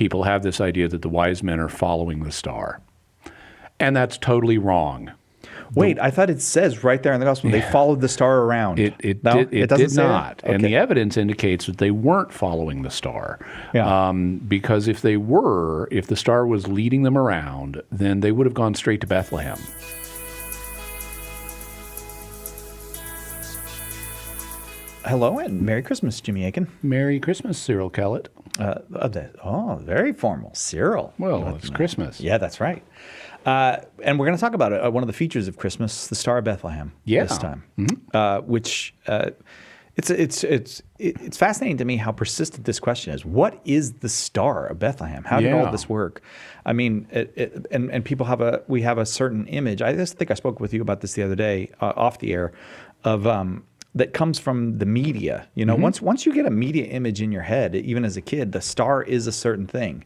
people have this idea that the wise men are following the star. And that's totally wrong. Wait, I thought it says right there in the gospel they followed the star around. It did not. And the evidence indicates that they weren't following the star. Yeah. Because if the star was leading them around, then they would have gone straight to Bethlehem. Hello and Merry Christmas, Jimmy Akin. Merry Christmas, Cyril Kellett. Very formal. Cyril. Well, it's Christmas. Yeah, that's right. And we're going to talk about one of the features of Christmas, the Star of Bethlehem, this time, which it's fascinating to me how persistent this question is. What is the Star of Bethlehem? How did all this work? I mean, and people we have a certain image. I just think I spoke with you about this the other day off the air of that comes from the media. You know, once you get a media image in your head, even as a kid, the star is a certain thing.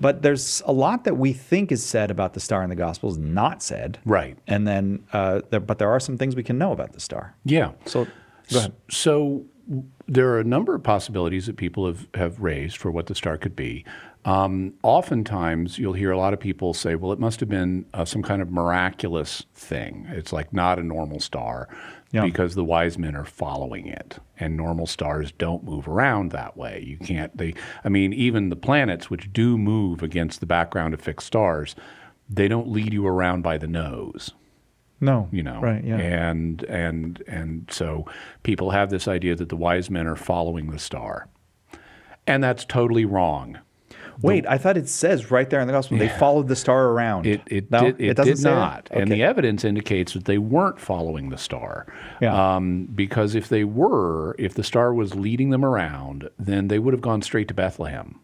But there's a lot that we think is said about the star in the Gospels not said. Right. And then, but there are some things we can know about the star. Yeah. So go ahead. So there are a number of possibilities that people have raised for what the star could be. Oftentimes, you'll hear a lot of people say, well, it must have been some kind of miraculous thing. It's like not a normal star because the wise men are following it. And normal stars don't move around that way. You can't, even the planets, which do move against the background of fixed stars, they don't lead you around by the nose. No. Right, yeah. And so people have this idea that the wise men are following the star. And that's totally wrong. Wait, I thought it says right there in the gospel they followed the star around. It did not. Okay. And the evidence indicates that they weren't following the star. Yeah. Because if the star was leading them around, then they would have gone straight to Bethlehem.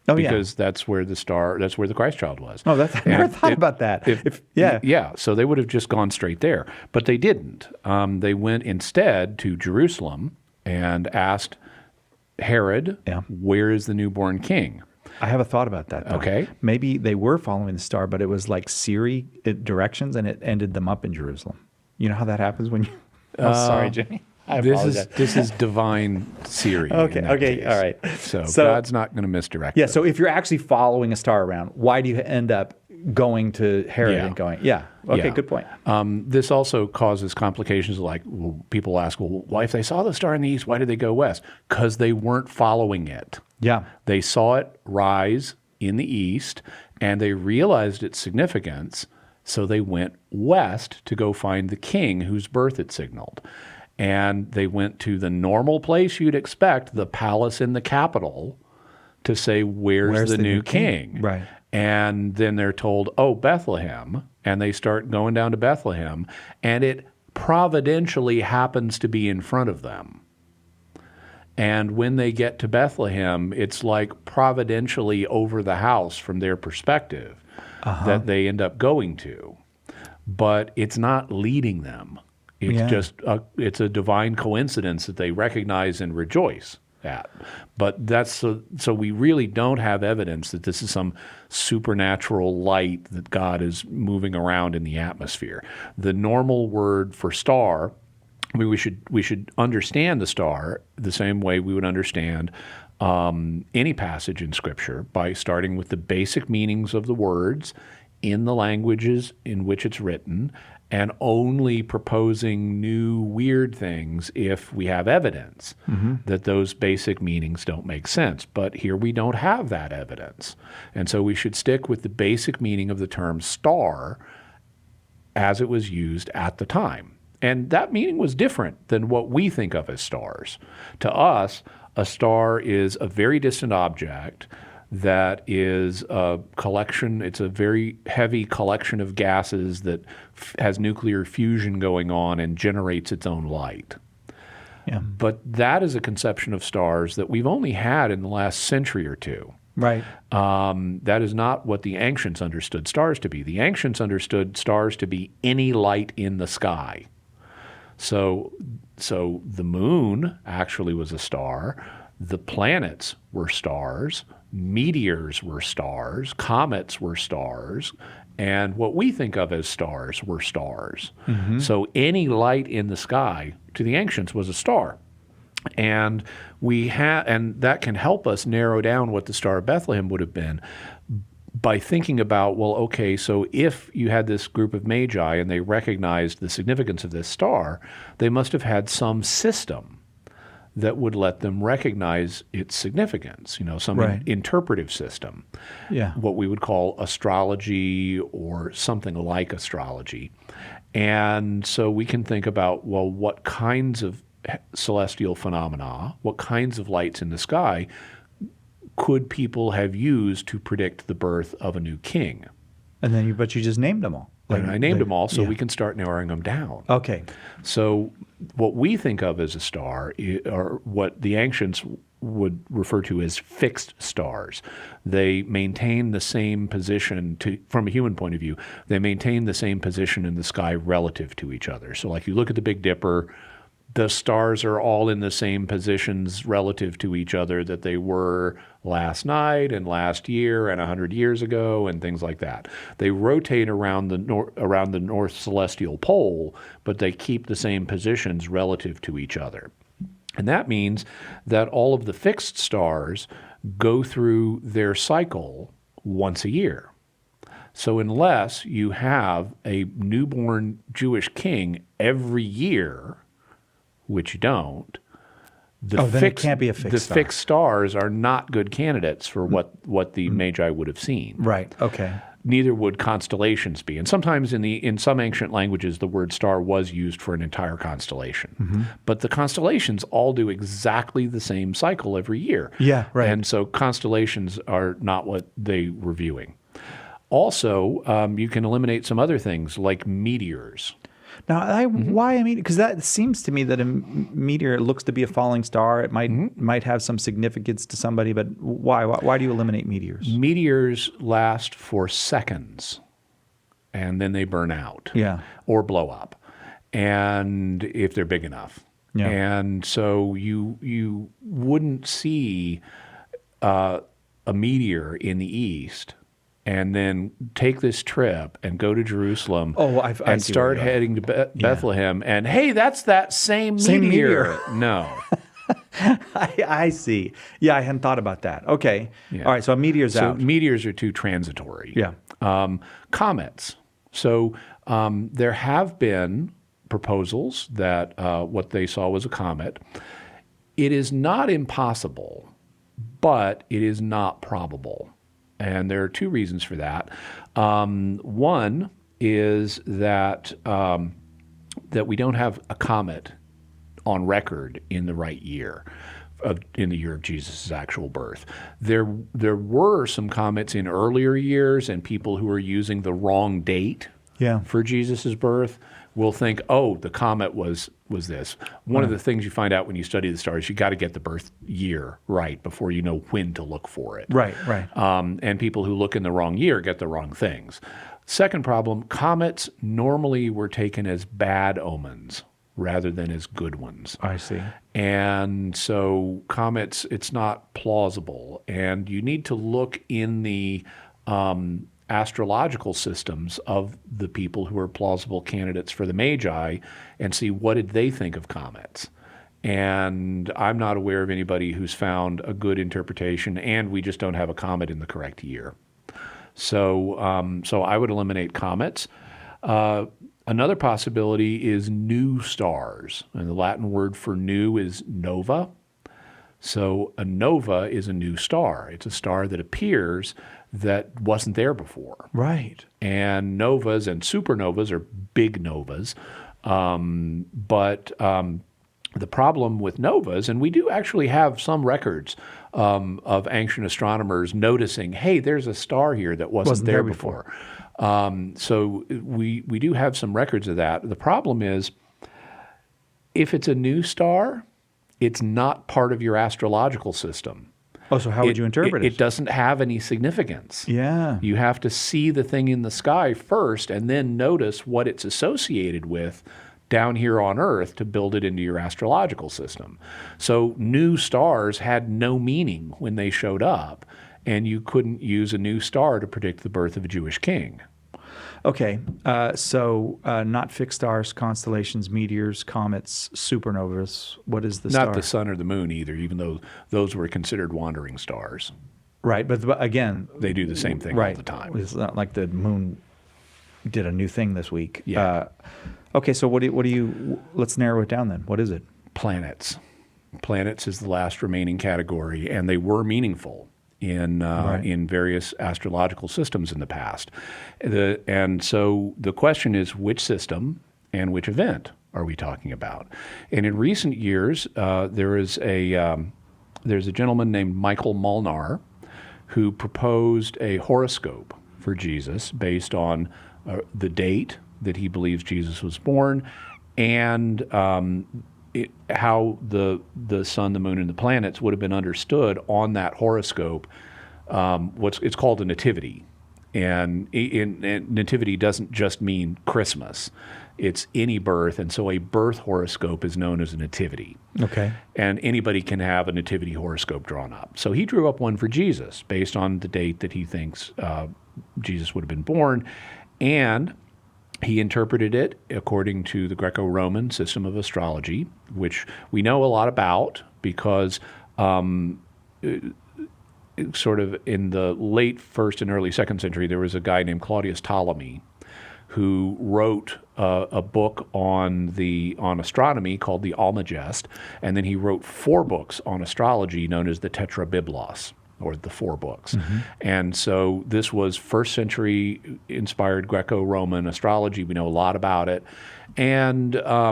Oh, because that's where the Christ child was. Oh, I never thought about that. So they would have just gone straight there. But they didn't. They went instead to Jerusalem and asked Herod, where is the newborn king? I have a thought about that, though. Okay. Maybe they were following the star, but it was like Siri directions, and it ended them up in Jerusalem. You know how that happens when you... I'm sorry, Jimmy. I apologize. This is divine Siri. Okay, all right. So God's not going to misdirect us. So if you're actually following a star around, why do you end up going to Herod and going, good point. This also causes complications like people ask, why if they saw the star in the east, why did they go west? Because they weren't following it. Yeah. They saw it rise in the east and they realized its significance, so they went west to go find the king whose birth it signaled. And they went to the normal place you'd expect, the palace in the capital, to say, where's the new king? Right. And then they're told, Bethlehem. And they start going down to Bethlehem. And it providentially happens to be in front of them. And when they get to Bethlehem, it's like providentially over the house from their perspective that they end up going to. But it's not leading them. It's just it's a divine coincidence that they recognize and rejoice at. But that's so we really don't have evidence that this is some supernatural light that God is moving around in the atmosphere. The normal word for star, we should understand the star the same way we would understand any passage in Scripture, by starting with the basic meanings of the words in the languages in which it's written, and only proposing new weird things if we have evidence that those basic meanings don't make sense. But here we don't have that evidence. And so we should stick with the basic meaning of the term star as it was used at the time. And that meaning was different than what we think of as stars. To us, a star is a very distant object that is a collection. It's a very heavy collection of gases that has nuclear fusion going on and generates its own light. Yeah. But that is a conception of stars that we've only had in the last century or two. Right. That is not what the ancients understood stars to be. The ancients understood stars to be any light in the sky. So the moon actually was a star. The planets were stars. Meteors were stars, comets were stars, and what we think of as stars were stars. So any light in the sky to the ancients was a star. And and that can help us narrow down what the Star of Bethlehem would have been by thinking about, well, okay, so if you had this group of magi and they recognized the significance of this star, they must have had some system that would let them recognize its significance, some interpretive system, what we would call astrology or something like astrology. And so we can think about, well, what kinds of celestial phenomena, what kinds of lights in the sky could people have used to predict the birth of a new king? And then but you just named them all. And I named them all, so we can start narrowing them down. Okay. So what we think of as a star, or what the ancients would refer to as fixed stars. They maintain the same position, from a human point of view, they maintain the same position in the sky relative to each other. So like you look at the Big Dipper, the stars are all in the same positions relative to each other that they were last night and last year and 100 years ago and things like that. They rotate around the north celestial pole, but they keep the same positions relative to each other. And that means that all of the fixed stars go through their cycle once a year. So unless you have a newborn Jewish king every year, which you don't, it can't be a fixed star. Fixed stars are not good candidates for what the Magi would have seen. Right. Okay. Neither would constellations be. And sometimes in some ancient languages, the word star was used for an entire constellation. Mm-hmm. But the constellations all do exactly the same cycle every year. Yeah, right. And so constellations are not what they were viewing. Also, you can eliminate some other things like meteors. Now, why a meteor? Because that seems to me that a meteor looks to be a falling star. It might have some significance to somebody, but why? Why do you eliminate meteors? Meteors last for seconds, and then they burn out, or blow up, and if they're big enough, and so you wouldn't see a meteor in the east and then take this trip and go to Jerusalem and start heading to Bethlehem, and hey, that's that same meteor. No. I see. Yeah, I hadn't thought about that. Okay. Yeah. All right, so a meteor's out. So meteors are too transitory. Yeah. Comets. So there have been proposals that what they saw was a comet. It is not impossible, but it is not probable. And there are two reasons for that. One is that we don't have a comet on record in the right year, in the year of Jesus' actual birth. There were some comets in earlier years, and people who are using the wrong date for Jesus' birth will think, oh, the comet was this. One of the things you find out when you study the stars, you got to get the birth year right before you know when to look for it. Right. And people who look in the wrong year get the wrong things. Second problem, comets normally were taken as bad omens rather than as good ones. I see. And so comets, it's not plausible. And you need to look in the astrological systems of the people who are plausible candidates for the Magi and see what did they think of comets. And I'm not aware of anybody who's found a good interpretation, and we just don't have a comet in the correct year. So I would eliminate comets. Another possibility is new stars, and the Latin word for new is nova. So a nova is a new star. It's a star that appears that wasn't there before. Right. And novas and supernovas are big novas. But the problem with novas, and we do actually have some records of ancient astronomers noticing, hey, there's a star here that wasn't there before. So we do have some records of that. The problem is, if it's a new star, it's not part of your astrological system. Oh, so how would you interpret it? It doesn't have any significance. Yeah. You have to see the thing in the sky first and then notice what it's associated with down here on Earth to build it into your astrological system. So new stars had no meaning when they showed up, and you couldn't use a new star to predict the birth of a Jewish king. Okay, so not fixed stars, constellations, meteors, comets, supernovas. What is the star? Not the sun or the moon either, even though those were considered wandering stars. Right, but again, They do the same thing all the time. It's not like the moon did a new thing this week. Yeah. Okay, so what do you? Let's narrow it down then. What is it? Planets. Planets is the last remaining category, and they were meaningful in various astrological systems in the past. And so the question is, which system and which event are we talking about? And in recent years, there's a gentleman named Michael Molnar who proposed a horoscope for Jesus based on the date that he believes Jesus was born and how the sun, the moon, and the planets would have been understood on that horoscope. It's called a nativity, and nativity doesn't just mean Christmas; it's any birth, and so a birth horoscope is known as a nativity. Okay, and anybody can have a nativity horoscope drawn up. So he drew up one for Jesus based on the date that he thinks Jesus would have been born, and he interpreted it according to the Greco-Roman system of astrology, which we know a lot about because sort of in the late 1st and early 2nd century, there was a guy named Claudius Ptolemy who wrote a book on astronomy called the Almagest, and then he wrote 4 books on astrology known as the Tetrabiblos, or the 4 books. Mm-hmm. And so this was 1st century inspired Greco-Roman astrology. We know a lot about it. And a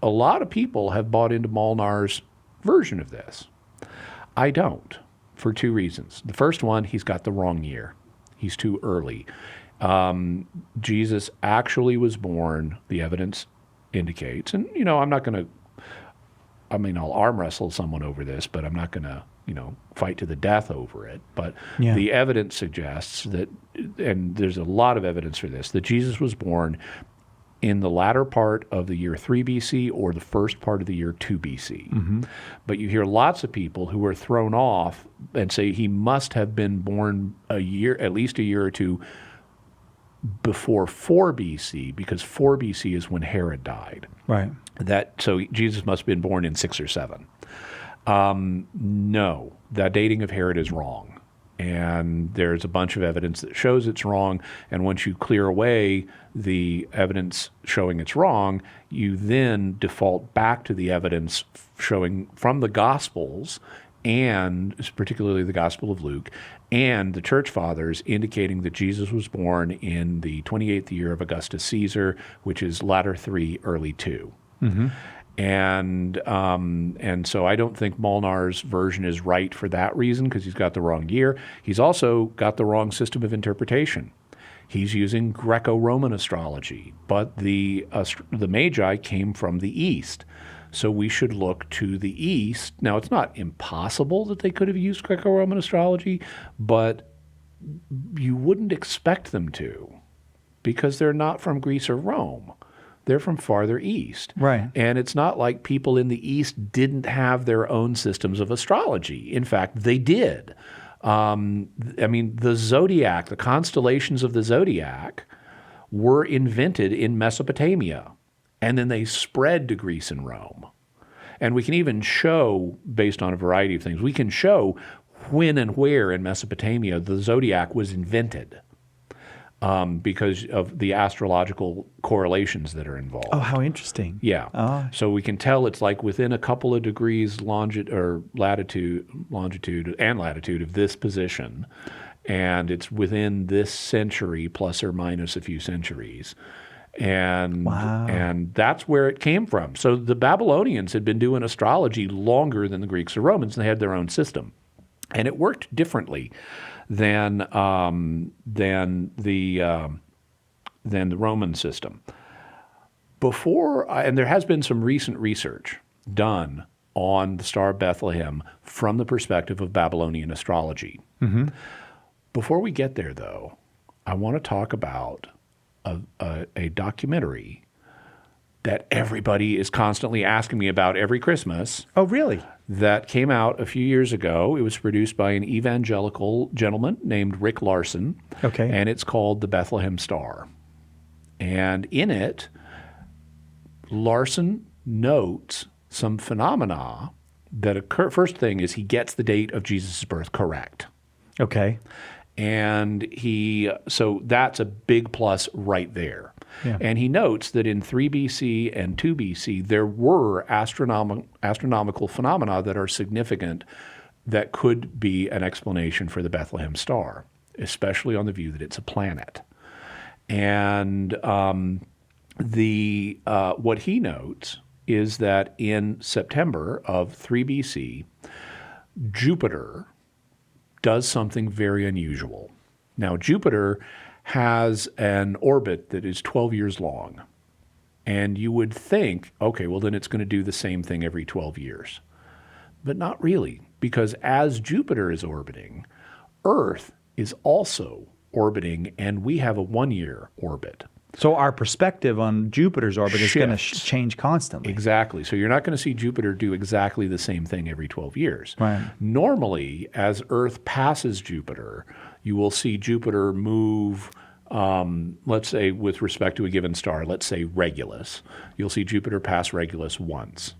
lot of people have bought into Molnar's version of this. I don't, for 2 reasons. The first one, he's got the wrong year. He's too early. Jesus actually was born, the evidence indicates, and I'm not going to, I'll arm wrestle someone over this, but I'm not going to, fight to the death over it. But the evidence suggests that, and there's a lot of evidence for this, that Jesus was born in the latter part of the year 3 BC or the first part of the year 2 BC. Mm-hmm. But you hear lots of people who are thrown off and say he must have been born at least a year or 2 before 4 BC, because 4 BC is when Herod died. Right. So Jesus must have been born in 6 or 7. No, that dating of Herod is wrong. And there's a bunch of evidence that shows it's wrong. And once you clear away the evidence showing it's wrong, you then default back to the evidence showing from the Gospels, and particularly the Gospel of Luke, and the church fathers indicating that Jesus was born in the 28th year of Augustus Caesar, which is latter 3, early 2. Mm-hmm. And so I don't think Molnar's version is right for that reason, because he's got the wrong year. He's also got the wrong system of interpretation. He's using Greco-Roman astrology, but the Magi came from the East. So we should look to the East. Now, it's not impossible that they could have used Greco-Roman astrology, but you wouldn't expect them to, because they're not from Greece or Rome. They're from farther east. Right. And it's not like people in the East didn't have their own systems of astrology. In fact, they did. The zodiac, the constellations of the zodiac were invented in Mesopotamia, and then they spread to Greece and Rome. And we can even show, based on a variety of things, we can show when and where in Mesopotamia the zodiac was invented. Because of the astrological correlations that are involved. Oh, how interesting. Yeah. Oh. So we can tell it's like within a couple of degrees longitude and latitude of this position, and it's within this century plus or minus a few centuries. And that's where it came from. So the Babylonians had been doing astrology longer than the Greeks or Romans, and they had their own system. And it worked differently than the Roman system. And there has been some recent research done on the Star of Bethlehem from the perspective of Babylonian astrology. Mm-hmm. Before we get there, though, I want to talk about a documentary that everybody is constantly asking me about every Christmas. Oh, really? that came out a few years ago. It was produced by an evangelical gentleman named Rick Larson. Okay. And it's called The Bethlehem Star. And in it, Larson notes some phenomena that occur. First thing is he gets the date of Jesus' birth correct. Okay. And so that's a big plus right there. Yeah. And he notes that in 3 BC and 2 BC, there were astronomical phenomena that are significant that could be an explanation for the Bethlehem star, especially on the view that it's a planet. And what he notes is that in September of 3 BC, Jupiter does something very unusual. Now, Jupiter has an orbit that is 12 years long. And you would think, okay, well, then it's going to do the same thing every 12 years. But not really, because as Jupiter is orbiting, Earth is also orbiting, and we have a 1-year orbit. So our perspective on Jupiter's orbit is going to change constantly. Exactly. So you're not going to see Jupiter do exactly the same thing every 12 years. Right. Normally, as Earth passes Jupiter, you will see Jupiter move, let's say with respect to a given star, let's say Regulus. You'll see Jupiter pass Regulus once.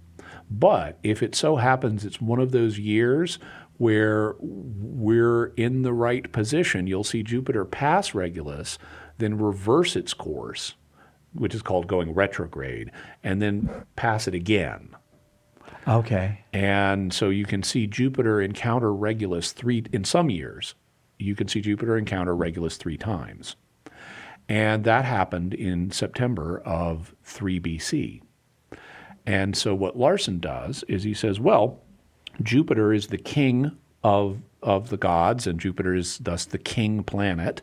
But if it so happens it's one of those years where we're in the right position, you'll see Jupiter pass Regulus, then reverse its course, which is called going retrograde, and then pass it again. Okay. And so you can see Jupiter encounter Regulus in some years. You can see Jupiter encounter Regulus 3 times. And that happened in September of 3 BC. And so what Larson does is he says, well, Jupiter is the king of the gods, and Jupiter is thus the king planet.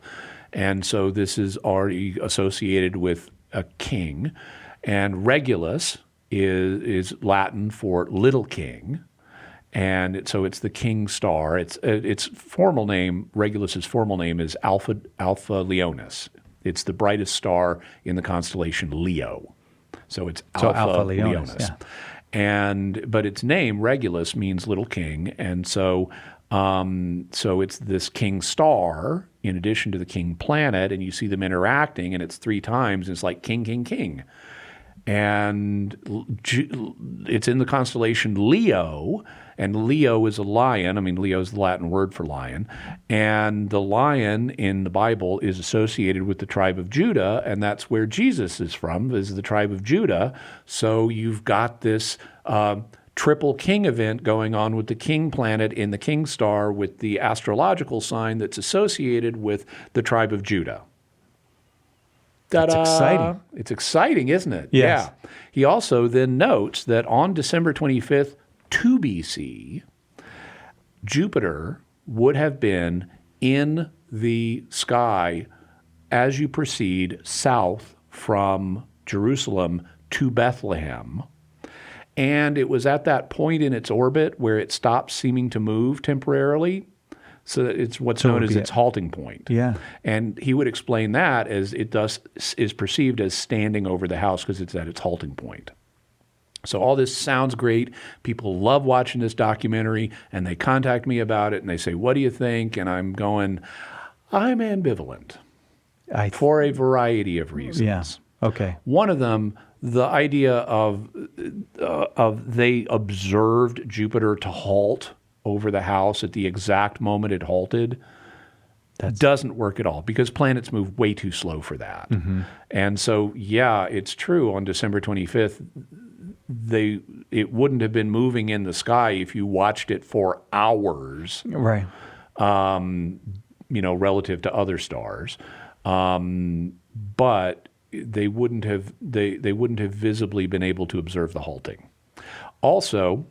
And so this is already associated with a king. And Regulus is Latin for little king. And so it's the king star. Its formal name, Regulus's formal name is Alpha Leonis. It's the brightest star in the constellation Leo. So it's Alpha Leonis. Yeah. But its name, Regulus, means little king. And so it's this king star in addition to the king planet, and you see them interacting, and it's 3 times, and it's like king, king, king. And it's in the constellation Leo, and Leo is a lion. I mean, Leo is the Latin word for lion. And the lion in the Bible is associated with the tribe of Judah, and that's where Jesus is from, is the tribe of Judah. So you've got this triple king event going on with the king planet in the king star with the astrological sign that's associated with the tribe of Judah. That's exciting. It's exciting, isn't it? Yes. Yeah. He also then notes that on December 25th, 2 BC, Jupiter would have been in the sky as you proceed south from Jerusalem to Bethlehem. And it was at that point in its orbit where it stops seeming to move temporarily. So it's what's known as its halting point. Yeah. And he would explain that as it is perceived as standing over the house because it's at its halting point. So all this sounds great. People love watching this documentary, and they contact me about it, and they say, what do you think? And I'm going, I'm ambivalent for a variety of reasons. Yeah. Okay. One of them, the idea of they observed Jupiter to halt over the house at the exact moment it halted, that doesn't work at all because planets move way too slow for that. Mm-hmm. And so, yeah, it's true. On December 25th, it wouldn't have been moving in the sky if you watched it for hours, right? Relative to other stars, but they wouldn't have visibly been able to observe the halting. Also,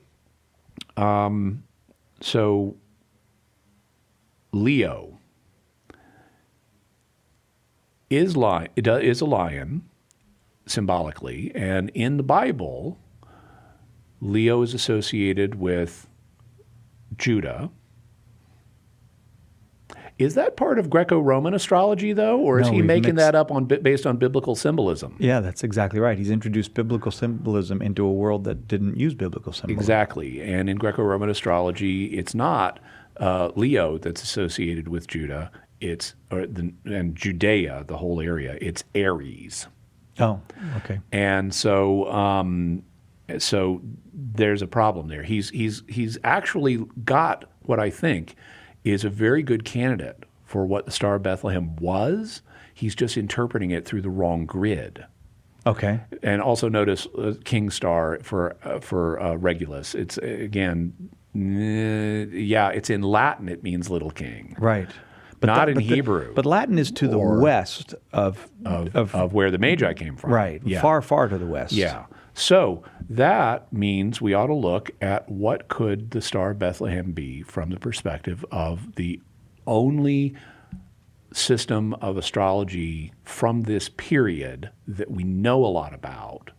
so Leo is a lion symbolically, and in the Bible, Leo is associated with Judah. Is that part of Greco-Roman astrology, though, or is No, he we've making mixed- that up based on biblical symbolism? Yeah, that's exactly right. He's introduced biblical symbolism into a world that didn't use biblical symbolism. Exactly. And in Greco-Roman astrology, it's not Leo that's associated with Judah. And Judea, the whole area. It's Aries. Oh, okay. And so there's a problem there. He's actually got what I think is a very good candidate for what the Star of Bethlehem was. He's just interpreting it through the wrong grid. Okay. And also notice King Star for Regulus. It's again, it's in Latin. It means little king. Right. Not in Hebrew. But Latin is to the west of where the Magi came from. Right. Yeah. Far, far to the west. Yeah. So that means we ought to look at what could the Star of Bethlehem be from the perspective of the only system of astrology from this period that we know a lot about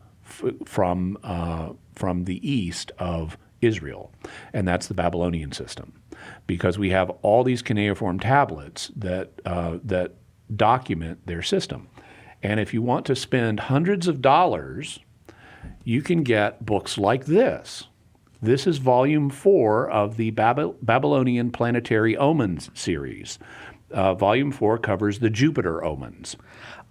from the east of Israel, and that's the Babylonian system, because we have all these cuneiform tablets that document their system. And if you want to spend hundreds of dollars, you can get books like this. This is volume 4 of the Babylonian Planetary Omens series. Volume 4 covers the Jupiter omens.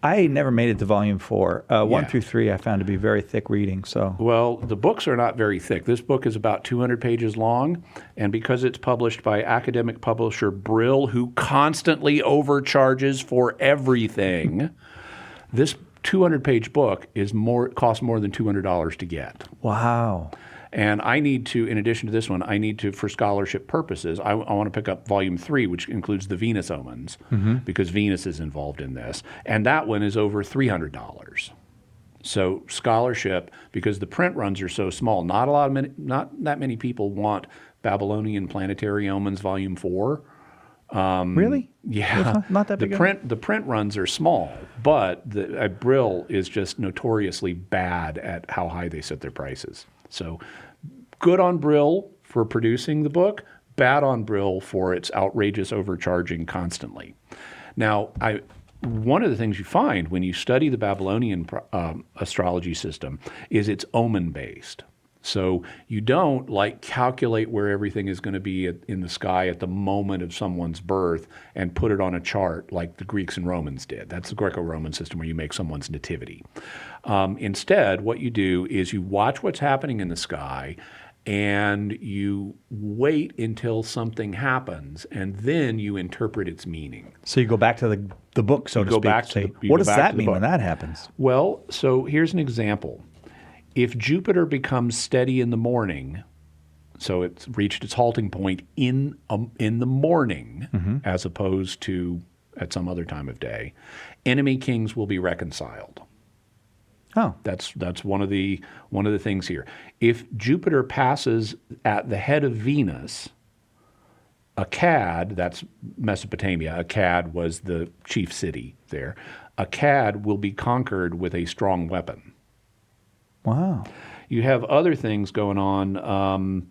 I never made it to volume 4. 1 through 3 I found to be very thick reading. So Well, the books are not very thick. This book is about 200 pages long, and because it's published by academic publisher Brill, who constantly overcharges for everything, this 200-page book costs more than $200 to get. wow. And I need to, in addition to this one, for scholarship purposes, I want to pick up volume 3, which includes the Venus omens, because Venus is involved in this. And that one is over $300. So scholarship, because the print runs are so small, not that many people want Babylonian Planetary Omens volume 4. Really? Yeah, not that big. The print runs are small, but Brill is just notoriously bad at how high they set their prices. So good on Brill for producing the book, bad on Brill for its outrageous overcharging constantly. Now, one of the things you find when you study the Babylonian astrology system is it's omen-based. So you don't calculate where everything is going to be in the sky at the moment of someone's birth and put it on a chart like the Greeks and Romans did. That's the Greco-Roman system where you make someone's nativity. Instead, what you do is you watch what's happening in the sky and you wait until something happens, and then you interpret its meaning. So you go back to the book, so to speak. What does that mean when that happens? Well, so here's an example. If Jupiter becomes steady in the morning, so it's reached its halting point in the morning, as opposed to at some other time of day, enemy kings will be reconciled. Oh, that's one of the things here. If Jupiter passes at the head of Venus, Akkad, that's Mesopotamia. Akkad was the chief city there. Akkad will be conquered with a strong weapon. wow. You have other things going on.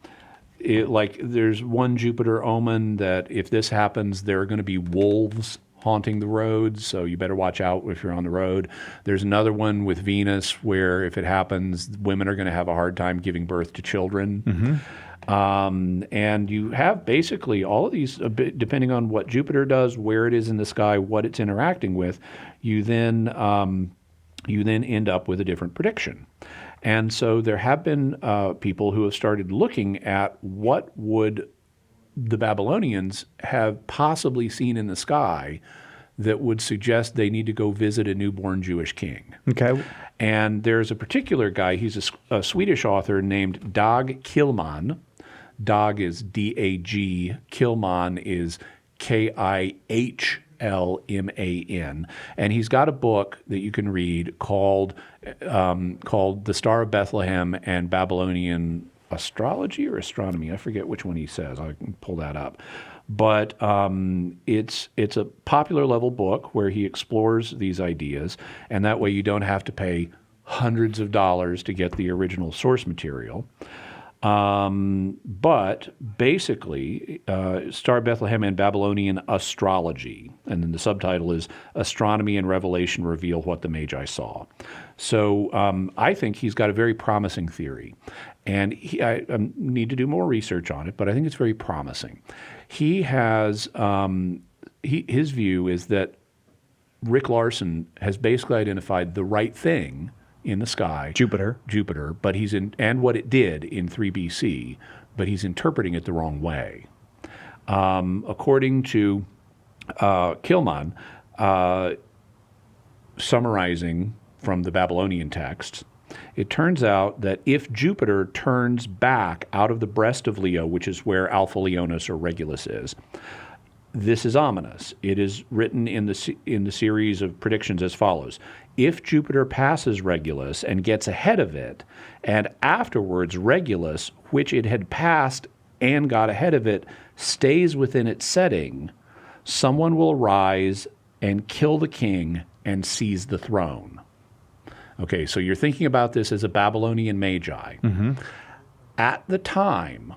Like there's one Jupiter omen that if this happens, there are going to be wolves haunting the roads, so you better watch out if you're on the road. There's another one with Venus where if it happens, women are going to have a hard time giving birth to children. And you have basically all of these, depending on what Jupiter does, where it is in the sky, what it's interacting with, you then end up with a different prediction. And so there have been people who have started looking at what would the Babylonians have possibly seen in the sky that would suggest they need to go visit a newborn Jewish king. Okay. And there's a particular guy, he's a Swedish author named Dag Killman. Dag is D-A-G, Killman is K-I-H-L-M-A-N. And he's got a book that you can read called The Star of Bethlehem and Babylonian Astrology or Astronomy. I forget which one he says. I can pull that up. But it's a popular level book where he explores these ideas, and that way you don't have to pay hundreds of dollars to get the original source material. But basically, Star of Bethlehem and Babylonian astrology. And then the subtitle is Astronomy and Revelation Reveal What the Magi Saw. So I think he's got a very promising theory. And I need to do more research on it, but I think it's very promising. He has, his view is that Rick Larson has basically identified the right thing in the sky. Jupiter, but and what it did in 3 BC, but he's interpreting it the wrong way. According to Kilman, summarizing from the Babylonian texts, it turns out that if Jupiter turns back out of the breast of Leo, which is where Alpha Leonis or Regulus is, this is ominous. It is written in the series of predictions as follows. If Jupiter passes Regulus and gets ahead of it, and afterwards Regulus, which it had passed and got ahead of it, stays within its setting, someone will rise and kill the king and seize the throne. Okay, so you're thinking about this as a Babylonian magi. Mm-hmm. At the time,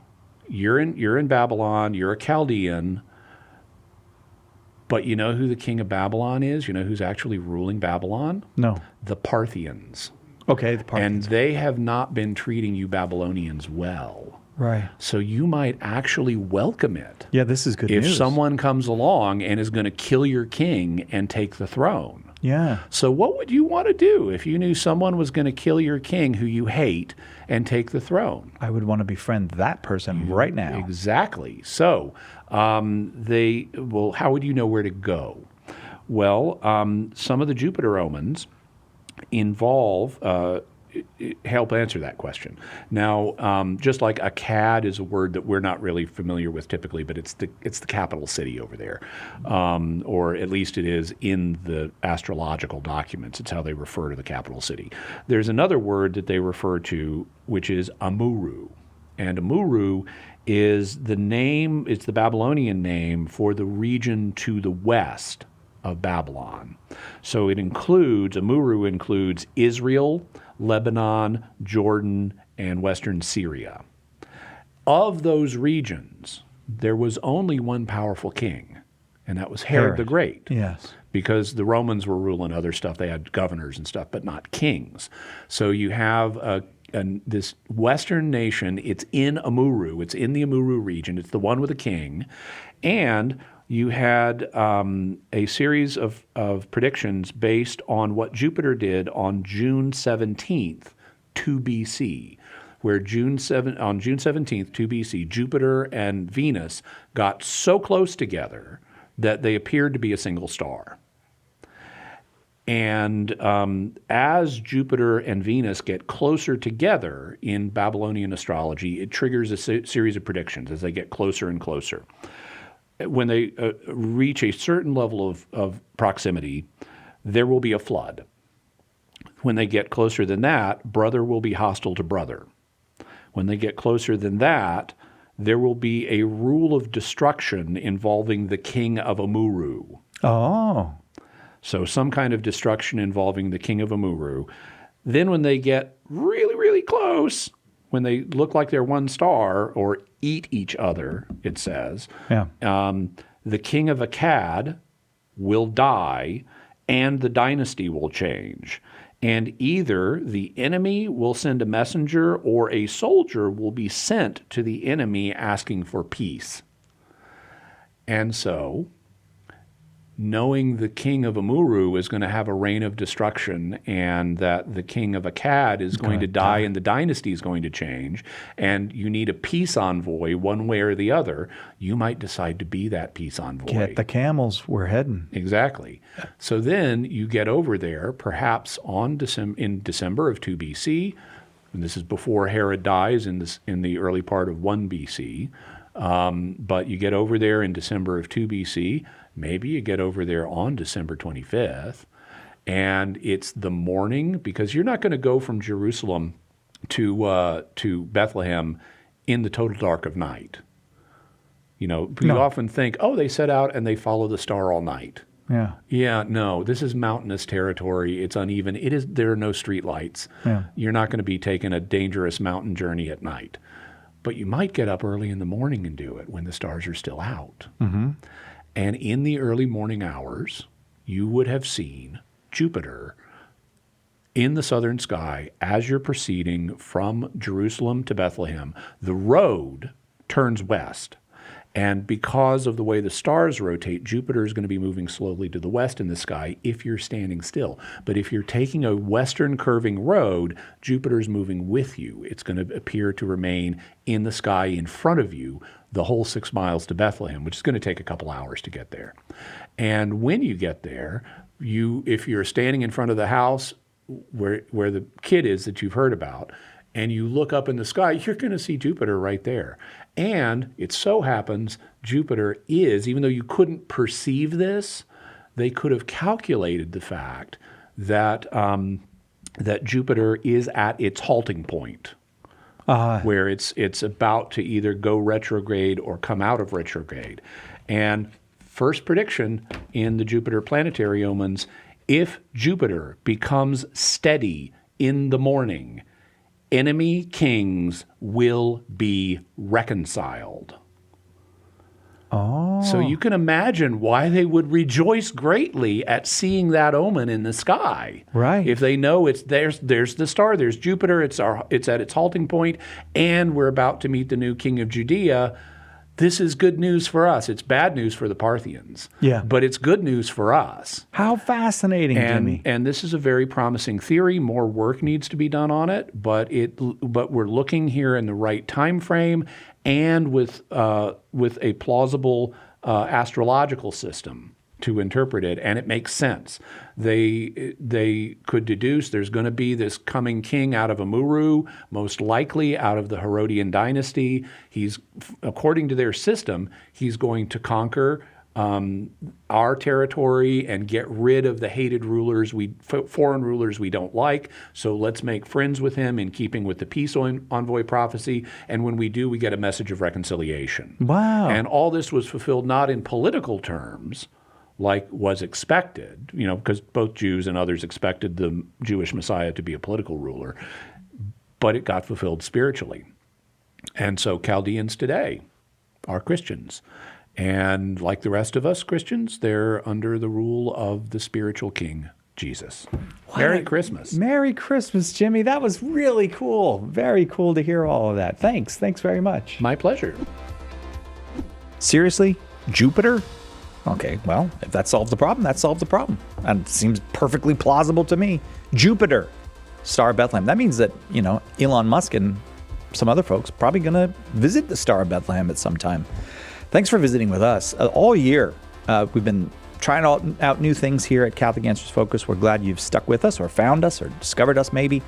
you're in Babylon, you're a Chaldean, but you know who the king of Babylon is? You know who's actually ruling Babylon? No. The Parthians. Okay, the Parthians. And they have not been treating you Babylonians well. Right. So you might actually welcome it. Yeah, this is good news. If someone comes along and is going to kill your king and take the throne. Yeah. So what would you want to do if you knew someone was going to kill your king who you hate and take the throne? I would want to befriend that person right now. Exactly. So how would you know where to go? Well, some of the Jupiter omens involve help answer that question. Now, just like Akkad is a word that we're not really familiar with typically, but it's the capital city over there, or at least it is in the astrological documents. It's how they refer to the capital city. There's another word that they refer to, which is Amuru, and Amuru is the name. It's the Babylonian name for the region to the west of Babylon. So Amuru includes Israel, Lebanon, Jordan, and western Syria. Of those regions, there was only one powerful king, and that was Herod the Great. Yes. Because the Romans were ruling other stuff. They had governors and stuff, but not kings. So you have this western nation. It's in Amuru. It's in the Amuru region. It's the one with a king. And you had a series of predictions based on what Jupiter did on June 17th, 2 BC, where on June 17th, 2 BC, Jupiter and Venus got so close together that they appeared to be a single star. And as Jupiter and Venus get closer together in Babylonian astrology, it triggers a series of predictions as they get closer and closer. When they reach a certain level of proximity, there will be a flood. When they get closer than that, brother will be hostile to brother. When they get closer than that, there will be a rule of destruction involving the king of Amuru. Oh. So some kind of destruction involving the king of Amuru. Then when they get really, really close, when they look like they're one star or eat each other, it says, the king of Akkad will die and the dynasty will change. And either the enemy will send a messenger or a soldier will be sent to the enemy asking for peace. And so, knowing the king of Amuru is going to have a reign of destruction and that the king of Akkad is going to die and the dynasty is going to change, and you need a peace envoy one way or the other, you might decide to be that peace envoy. Get the camels, we're heading. Exactly. So then you get over there perhaps in December of 2 BC, and this is before Herod dies in the early part of 1 BC, but you get over there in December of 2 BC, maybe you get over there on December 25th, and it's the morning, because you're not going to go from Jerusalem to Bethlehem in the total dark of night. You know, we often think, they set out and they follow the star all night. Yeah. Yeah, no, this is mountainous territory. It's uneven. There are no street lights. Yeah. You're not going to be taking a dangerous mountain journey at night. but you might get up early in the morning and do it when the stars are still out. Mm-hmm. And in the early morning hours, you would have seen Jupiter in the southern sky as you're proceeding from Jerusalem to Bethlehem. The road turns west. And because of the way the stars rotate, Jupiter is going to be moving slowly to the west in the sky if you're standing still. But if you're taking a western curving road, Jupiter's moving with you. It's going to appear to remain in the sky in front of you the whole 6 miles to Bethlehem, which is going to take a couple hours to get there. And when you get there, if you're standing in front of the house where the kid is that you've heard about, and you look up in the sky, you're going to see Jupiter right there. And it so happens Jupiter is, even though you couldn't perceive this, they could have calculated the fact that that Jupiter is at its halting point, where it's about to either go retrograde or come out of retrograde. And first prediction in the Jupiter planetary omens, if Jupiter becomes steady in the morning, enemy kings will be reconciled. Oh. So you can imagine why they would rejoice greatly at seeing that omen in the sky. Right. If they know there's the star, there's Jupiter, it's at its halting point, and we're about to meet the new king of Judea. This is good news for us. It's bad news for the Parthians. Yeah. But it's good news for us. How fascinating, Jimmy. And this is a very promising theory. More work needs to be done on it, but we're looking here in the right time frame and with a plausible astrological system to interpret it, and it makes sense. They could deduce there's going to be this coming king out of Amuru, most likely out of the Herodian dynasty. According to their system, he's going to conquer our territory and get rid of the hated rulers, foreign rulers we don't like. So let's make friends with him in keeping with the peace envoy prophecy. And when we do, we get a message of reconciliation. Wow. And all this was fulfilled not in political terms, like was expected, because both Jews and others expected the Jewish Messiah to be a political ruler, but it got fulfilled spiritually. And so Chaldeans today are Christians. And like the rest of us Christians, they're under the rule of the spiritual king, Jesus. Merry Christmas. Merry Christmas, Jimmy. That was really cool. Very cool to hear all of that. Thanks. Thanks very much. My pleasure. Seriously? Jupiter? Okay, well, if that solves the problem, that solves the problem. And it seems perfectly plausible to me. Jupiter, Star of Bethlehem. That means that, Elon Musk and some other folks probably going to visit the Star of Bethlehem at some time. Thanks for visiting with us. All year, we've been trying out new things here at Catholic Answers Focus. We're glad you've stuck with us or found us or discovered us maybe.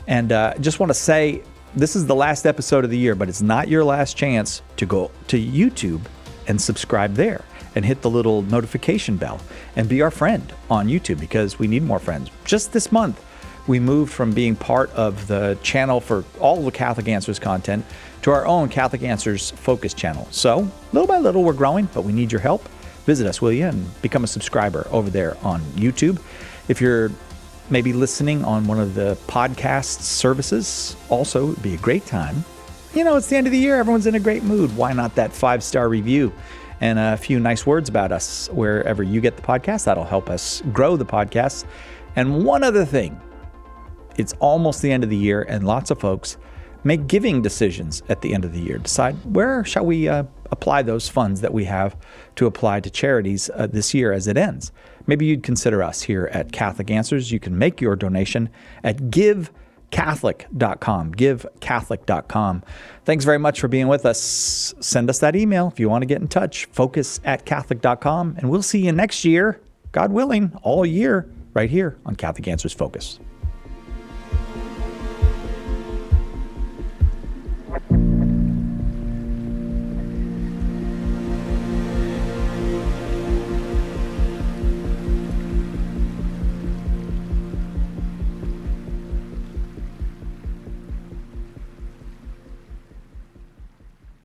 And just want to say, this is the last episode of the year, but it's not your last chance to go to YouTube and subscribe there. And hit the little notification bell and be our friend on YouTube, because we need more friends. Just this month, we moved from being part of the channel for all the Catholic Answers content to our own Catholic Answers Focus channel. So little by little, we're growing, but we need your help. Visit us, will you, and become a subscriber over there on YouTube. If you're maybe listening on one of the podcast services, also it'd be a great time. It's the end of the year. Everyone's in a great mood. Why not that 5-star review? And a few nice words about us wherever you get the podcast. That'll help us grow the podcast. And one other thing, it's almost the end of the year, and lots of folks make giving decisions at the end of the year. Decide where shall we apply those funds that we have to apply to charities this year as it ends. Maybe you'd consider us here at Catholic Answers. You can make your donation at givecatholic.com, givecatholic.com. Thanks very much for being with us. Send us that email if you want to get in touch, focus@catholic.com, and we'll see you next year, God willing, all year, right here on Catholic Answers Focus.